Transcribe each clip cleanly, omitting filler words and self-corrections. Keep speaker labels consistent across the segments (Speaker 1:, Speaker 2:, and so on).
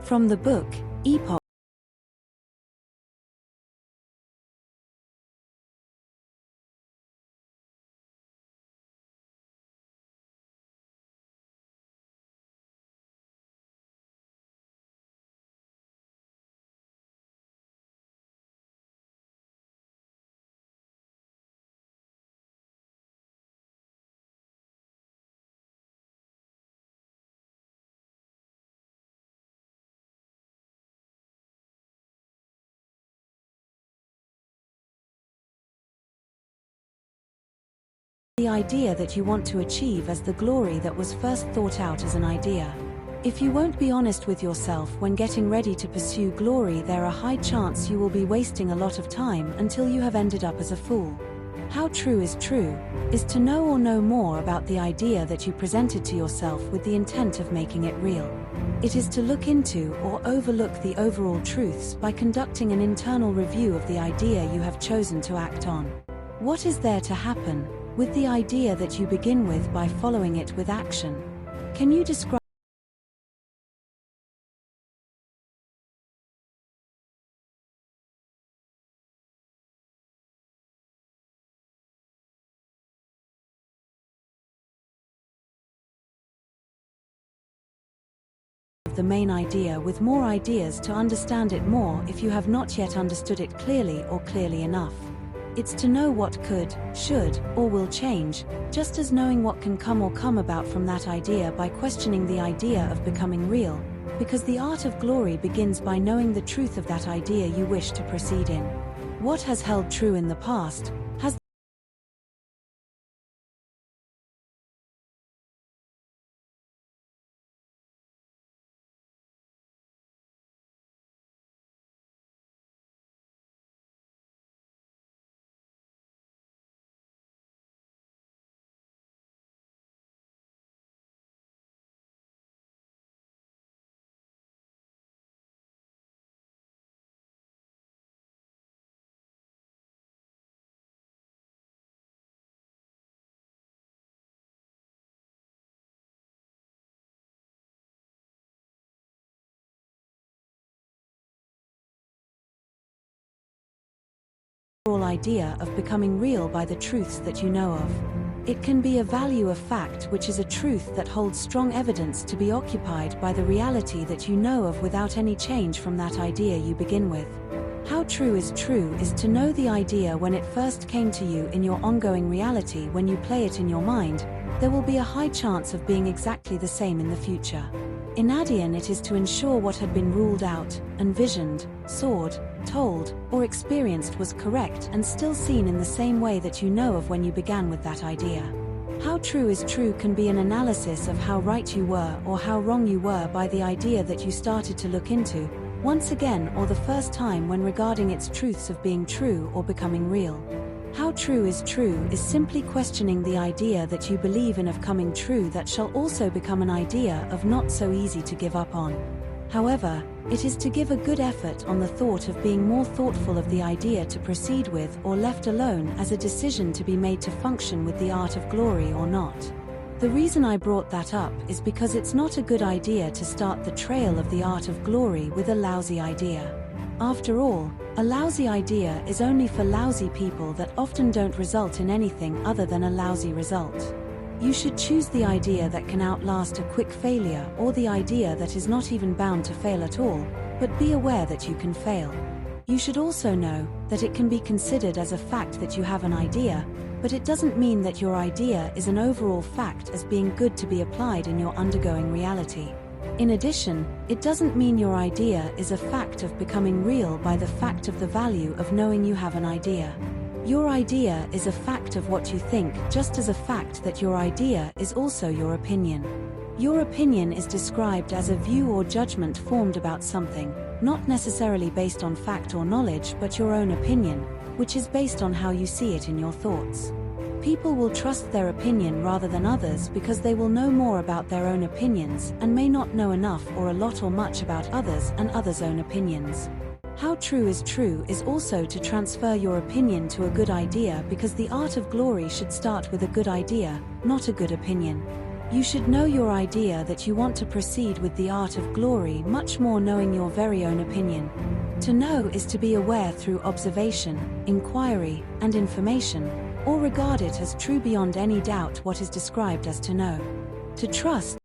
Speaker 1: From the book, Epoch. The idea that you want to achieve as the glory that was first thought out as an idea. If you won't be honest with yourself when getting ready to pursue glory, there are high chance you will be wasting a lot of time until you have ended up as a fool. How true is to know or know more about the idea that you presented to yourself with the intent of making it real. It is to look into or overlook the overall truths by conducting an internal review of the idea you have chosen to act on. What is there to happen with the idea that you begin with by following it with action? Can you describe the main idea with more ideas to understand it more if you have not yet understood it clearly or clearly enough? It's to know what could, should, or will change, just as knowing what can come or come about from that idea by questioning the idea of becoming real, because the art of glory begins by knowing the truth of that idea you wish to proceed in. What has held true in the past, has idea of becoming real by the truths that you know of. It can be a value of fact, which is a truth that holds strong evidence to be occupied by the reality that you know of without any change from that idea you begin with. How true is to know the idea when it first came to you in your ongoing reality. When you play it in your mind, there will be a high chance of being exactly the same in the future. In Adian, it is to ensure what had been ruled out, envisioned, sought, told, or experienced was correct and still seen in the same way that you know of when you began with that idea. How true is can be an analysis of how right you were or how wrong you were by the idea that you started to look into, once again or the first time when regarding its truths of being true or becoming real. How true is simply questioning the idea that you believe in of coming true that shall also become an idea of not so easy to give up on. However, it is to give a good effort on the thought of being more thoughtful of the idea to proceed with or left alone as a decision to be made to function with the art of glory or not. The reason I brought that up is because it's not a good idea to start the trail of the art of glory with a lousy idea. After all, a lousy idea is only for lousy people that often don't result in anything other than a lousy result. You should choose the idea that can outlast a quick failure or the idea that is not even bound to fail at all, but be aware that you can fail. You should also know that it can be considered as a fact that you have an idea, but it doesn't mean that your idea is an overall fact as being good to be applied in your undergoing reality. In addition, it doesn't mean your idea is a fact of becoming real by the fact of the value of knowing you have an idea. Your idea is a fact of what you think, just as a fact that your idea is also your opinion. Your opinion is described as a view or judgment formed about something, not necessarily based on fact or knowledge, but your own opinion, which is based on how you see it in your thoughts. People will trust their opinion rather than others because they will know more about their own opinions and may not know enough or a lot or much about others and others' own opinions. How true is also to transfer your opinion to a good idea, because the art of glory should start with a good idea, not a good opinion. You should know your idea that you want to proceed with the art of glory much more knowing your very own opinion. To know is to be aware through observation, inquiry, and information, or regard it as true beyond any doubt what is described as to know. To trust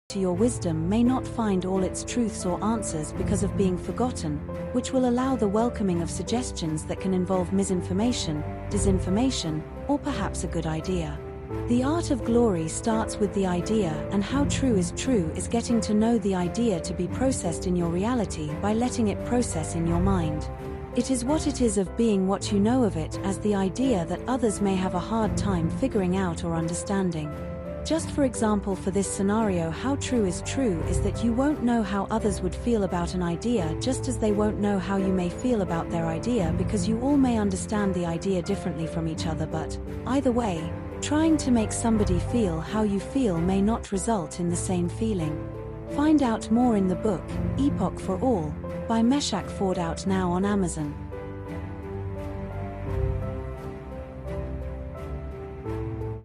Speaker 1: to your wisdom may not find all its truths or answers because of being forgotten, which will allow the welcoming of suggestions that can involve misinformation, disinformation, or perhaps a good idea. The art of glory starts with the idea, and how true is getting to know the idea to be processed in your reality by letting it process in your mind. It is what it is of being what you know of it as the idea that others may have a hard time figuring out or understanding. Just for example, for this scenario, how true is that you won't know how others would feel about an idea, just as they won't know how you may feel about their idea, because you all may understand the idea differently from each other. But either way, trying to make somebody feel how you feel may not result in the same feeling. Find out more in the book, Epoch for All, by Meshach Ford, out now on Amazon.